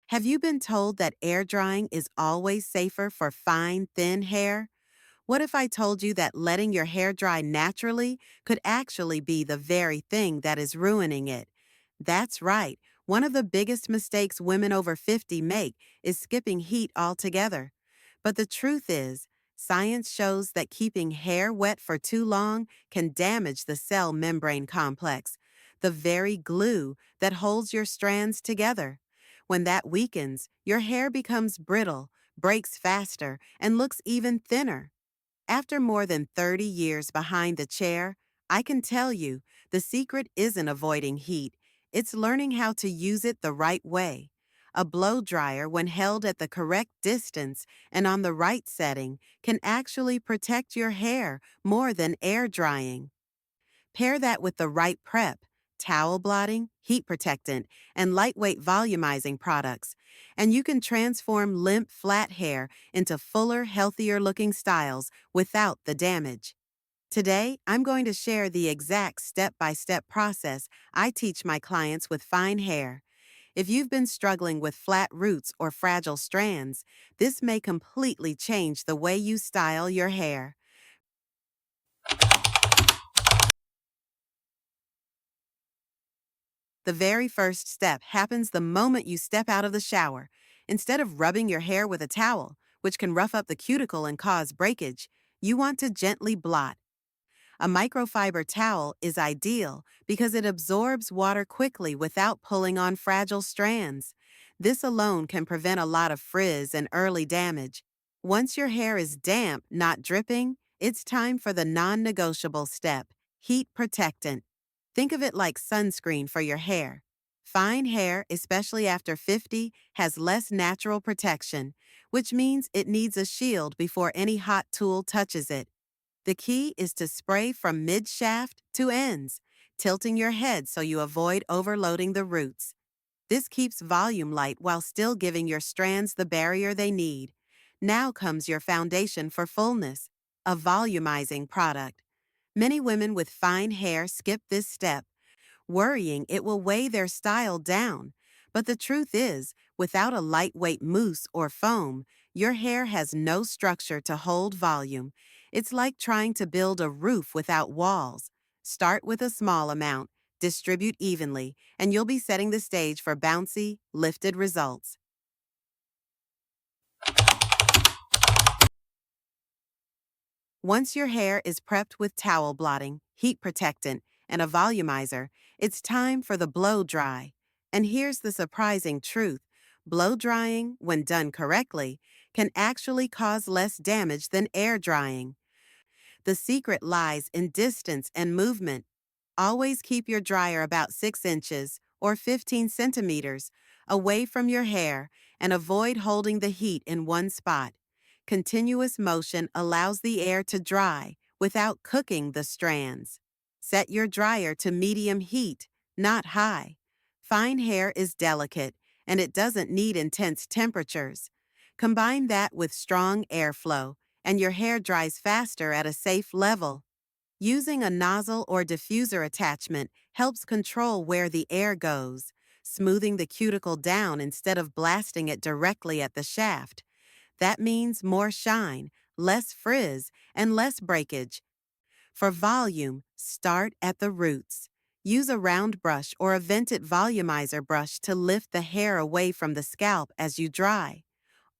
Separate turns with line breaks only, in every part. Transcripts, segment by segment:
Have you been told that air drying is always safer for fine, thin hair? What if I told you that letting your hair dry naturally could actually be the very thing that is ruining it? That's right. One of the biggest mistakes women over 50 make is skipping heat altogether. But the truth is, science shows that keeping hair wet for too long can damage the cell membrane complex, the very glue that holds your strands together. When that weakens, your hair becomes brittle, breaks faster, and looks even thinner. After more than 30 years behind the chair, I can tell you the secret isn't avoiding heat, it's learning how to use it the right way. A blow dryer, when held at the correct distance and on the right setting, can actually protect your hair more than air drying. Pair that with the right prep, towel blotting, heat protectant, and lightweight volumizing products, and you can transform limp, flat hair into fuller, healthier looking styles without the damage. Today, I'm going to share the exact step-by-step process I teach my clients with fine hair. If you've been struggling with flat roots or fragile strands, this may completely change the way you style your hair. The very first step happens the moment you step out of the shower. Instead of rubbing your hair with a towel, which can rough up the cuticle and cause breakage, you want to gently blot. A microfiber towel is ideal because it absorbs water quickly without pulling on fragile strands. This alone can prevent a lot of frizz and early damage. Once your hair is damp, not dripping, it's time for the non-negotiable step, heat protectant. Think of it like sunscreen for your hair. Fine hair, especially after 50, has less natural protection, which means it needs a shield before any hot tool touches it. The key is to spray from mid-shaft to ends, tilting your head so you avoid overloading the roots. This keeps volume light while still giving your strands the barrier they need. Now comes your foundation for fullness, a volumizing product. Many women with fine hair skip this step, worrying it will weigh their style down. But the truth is, without a lightweight mousse or foam, your hair has no structure to hold volume. It's like trying to build a roof without walls. Start with a small amount, distribute evenly, and you'll be setting the stage for bouncy, lifted results. Once your hair is prepped with towel blotting, heat protectant, and a volumizer, it's time for the blow dry. And here's the surprising truth. Blow drying, when done correctly, can actually cause less damage than air drying. The secret lies in distance and movement. Always keep your dryer about 6 inches or 15 centimeters away from your hair and avoid holding the heat in one spot. Continuous motion allows the air to dry without cooking the strands. Set your dryer to medium heat, not high. Fine hair is delicate and it doesn't need intense temperatures. Combine that with strong airflow and your hair dries faster at a safe level. Using a nozzle or diffuser attachment helps control where the air goes, smoothing the cuticle down instead of blasting it directly at the shaft. That means more shine, less frizz, and less breakage. For volume, start at the roots. Use a round brush or a vented volumizer brush to lift the hair away from the scalp as you dry.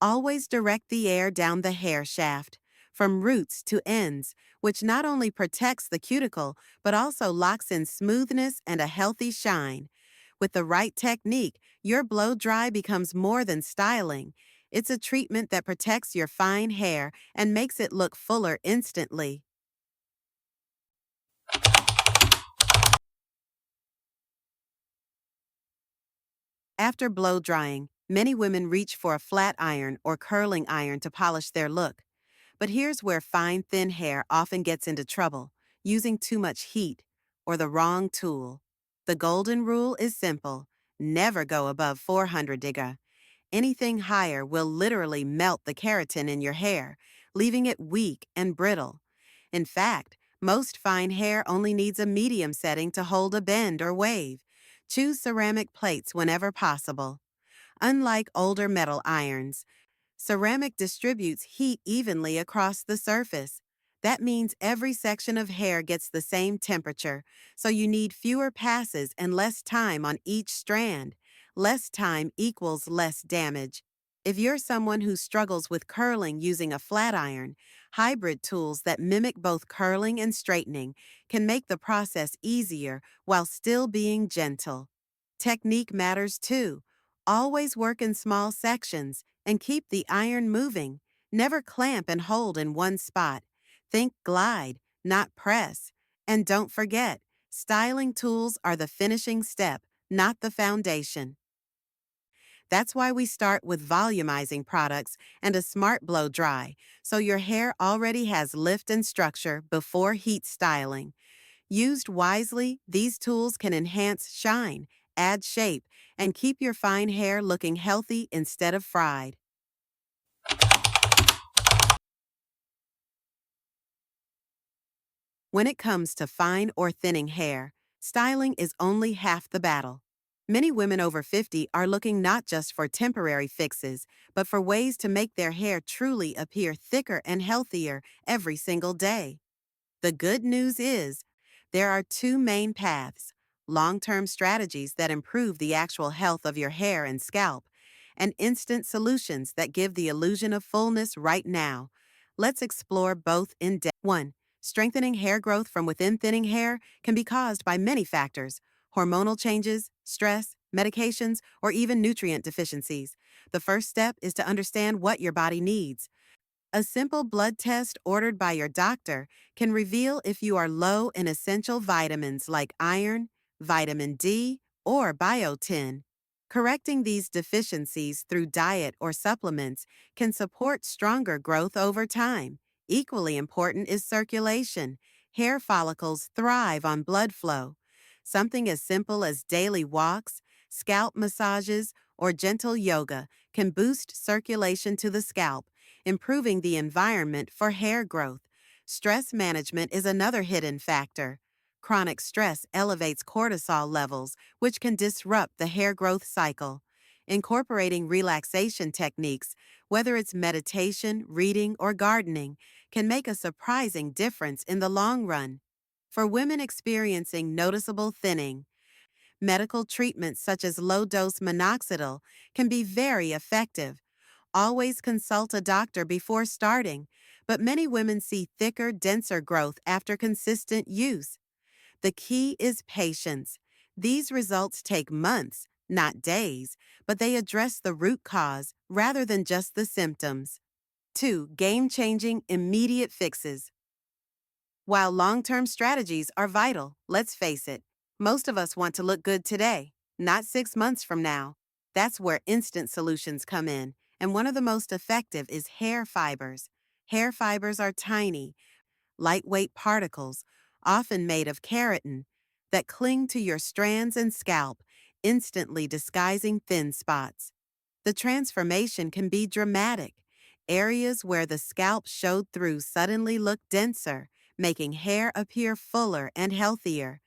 Always direct the air down the hair shaft, from roots to ends, which not only protects the cuticle, but also locks in smoothness and a healthy shine. With the right technique, your blow dry becomes more than styling. It's a treatment that protects your fine hair and makes it look fuller instantly. After blow drying, many women reach for a flat iron or curling iron to polish their look. But here's where fine, thin hair often gets into trouble: using too much heat or the wrong tool. The golden rule is simple: never go above 400 diga. Anything higher will literally melt the keratin in your hair, leaving it weak and brittle. In fact, most fine hair only needs a medium setting to hold a bend or wave. Choose ceramic plates whenever possible. Unlike older metal irons, ceramic distributes heat evenly across the surface. That means every section of hair gets the same temperature, so you need fewer passes and less time on each strand. Less time equals less damage. If you're someone who struggles with curling using a flat iron, hybrid tools that mimic both curling and straightening can make the process easier while still being gentle. Technique matters too. Always work in small sections and keep the iron moving. Never clamp and hold in one spot. Think glide, not press. And don't forget, styling tools are the finishing step, not the foundation. That's why we start with volumizing products and a smart blow dry, so your hair already has lift and structure before heat styling. Used wisely, these tools can enhance shine, add shape, and keep your fine hair looking healthy instead of fried. When it comes to fine or thinning hair, styling is only half the battle. Many women over 50 are looking not just for temporary fixes, but for ways to make their hair truly appear thicker and healthier every single day. The good news is, there are two main paths: long-term strategies that improve the actual health of your hair and scalp, and instant solutions that give the illusion of fullness right now. Let's explore both in depth. 1. Strengthening hair growth from within. Thinning hair can be caused by many factors: hormonal changes, stress, medications, or even nutrient deficiencies. The first step is to understand what your body needs. A simple blood test ordered by your doctor can reveal if you are low in essential vitamins like iron, vitamin D, or biotin. Correcting these deficiencies through diet or supplements can support stronger growth over time. Equally important is circulation. Hair follicles thrive on blood flow. Something as simple as daily walks, scalp massages, or gentle yoga can boost circulation to the scalp, improving the environment for hair growth. Stress management is another hidden factor. Chronic stress elevates cortisol levels, which can disrupt the hair growth cycle. Incorporating relaxation techniques, whether it's meditation, reading, or gardening, can make a surprising difference in the long run. For women experiencing noticeable thinning, medical treatments such as low-dose minoxidil can be very effective. Always consult a doctor before starting, but many women see thicker, denser growth after consistent use. The key is patience. These results take months, not days, but they address the root cause rather than just the symptoms. 2. Game-changing, immediate fixes. While long-term strategies are vital, let's face it, most of us want to look good today, not 6 months from now. That's where instant solutions come in, and one of the most effective is hair fibers. Hair fibers are tiny, lightweight particles, often made of keratin, that cling to your strands and scalp, instantly disguising thin spots. The transformation can be dramatic. Areas where the scalp showed through suddenly look denser, making hair appear fuller and healthier.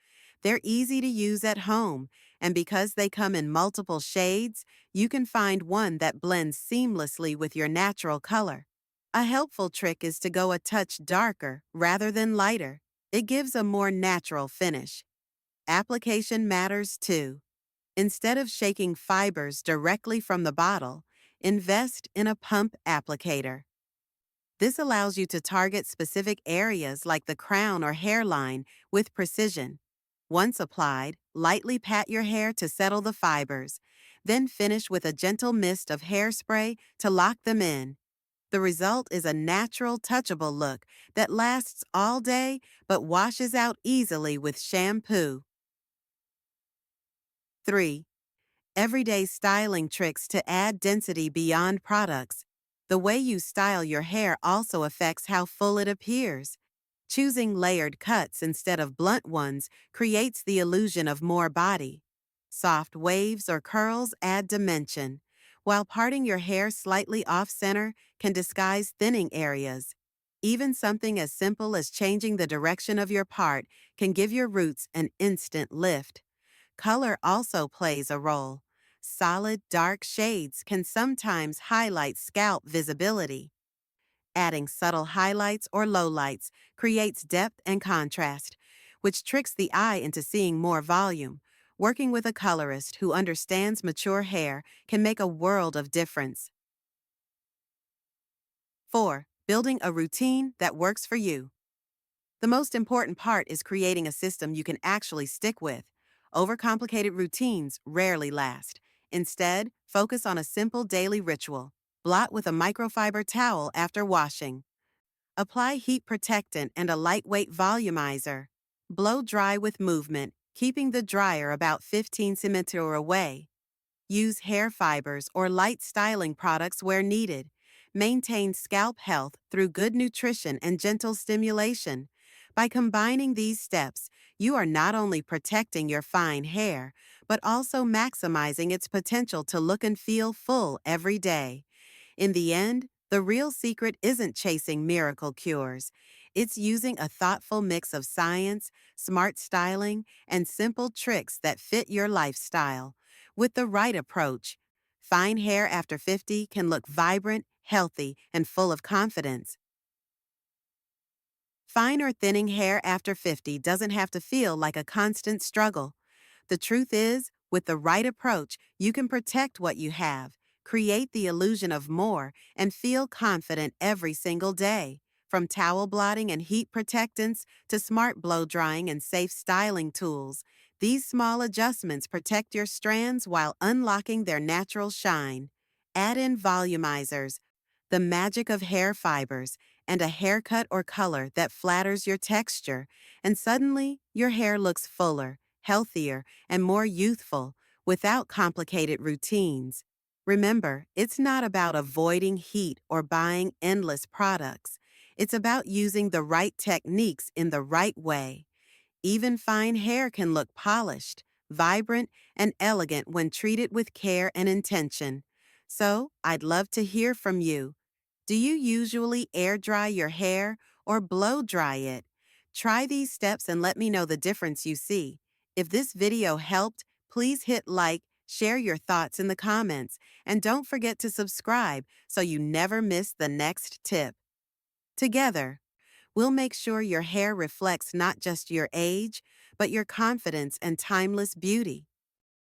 They're easy to use at home, and because they come in multiple shades, you can find one that blends seamlessly with your natural color. A helpful trick is to go a touch darker rather than lighter. It gives a more natural finish. Application matters too. Instead of shaking fibers directly from the bottle, invest in a pump applicator. This allows you to target specific areas like the crown or hairline with precision. Once applied, lightly pat your hair to settle the fibers, then finish with a gentle mist of hairspray to lock them in. The result is a natural, touchable look that lasts all day but washes out easily with shampoo. 3. Everyday styling tricks to add density beyond products. The way you style your hair also affects how full it appears. Choosing layered cuts instead of blunt ones creates the illusion of more body. Soft waves or curls add dimension, while parting your hair slightly off-center can disguise thinning areas. Even something as simple as changing the direction of your part can give your roots an instant lift. Color also plays a role. Solid, dark shades can sometimes highlight scalp visibility. Adding subtle highlights or lowlights creates depth and contrast, which tricks the eye into seeing more volume. Working with a colorist who understands mature hair can make a world of difference. 4. Building a routine that works for you. The most important part is creating a system you can actually stick with. Overcomplicated routines rarely last. Instead, focus on a simple daily ritual. Blot with a microfiber towel after washing. Apply heat protectant and a lightweight volumizer. Blow dry with movement, keeping the dryer about 15 centimeters away. Use hair fibers or light styling products where needed. Maintain scalp health through good nutrition and gentle stimulation. By combining these steps, you are not only protecting your fine hair, but also maximizing its potential to look and feel full every day. In the end, the real secret isn't chasing miracle cures. It's using a thoughtful mix of science, smart styling, and simple tricks that fit your lifestyle. With the right approach, fine hair after 50 can look vibrant, healthy, and full of confidence. Fine or thinning hair after 50 doesn't have to feel like a constant struggle. The truth is, with the right approach, you can protect what you have, create the illusion of more, and feel confident every single day. From towel blotting and heat protectants to smart blow drying and safe styling tools, these small adjustments protect your strands while unlocking their natural shine. Add in volumizers, the magic of hair fibers, and a haircut or color that flatters your texture, and suddenly your hair looks fuller, healthier, and more youthful without complicated routines. Remember, it's not about avoiding heat or buying endless products. It's about using the right techniques in the right way. Even fine hair can look polished, vibrant, and elegant when treated with care and intention. So, I'd love to hear from you. Do you usually air dry your hair or blow dry it? Try these steps and let me know the difference you see. If this video helped, please hit like, share your thoughts in the comments, and don't forget to subscribe so you never miss the next tip. Together, we'll make sure your hair reflects not just your age, but your confidence and timeless beauty.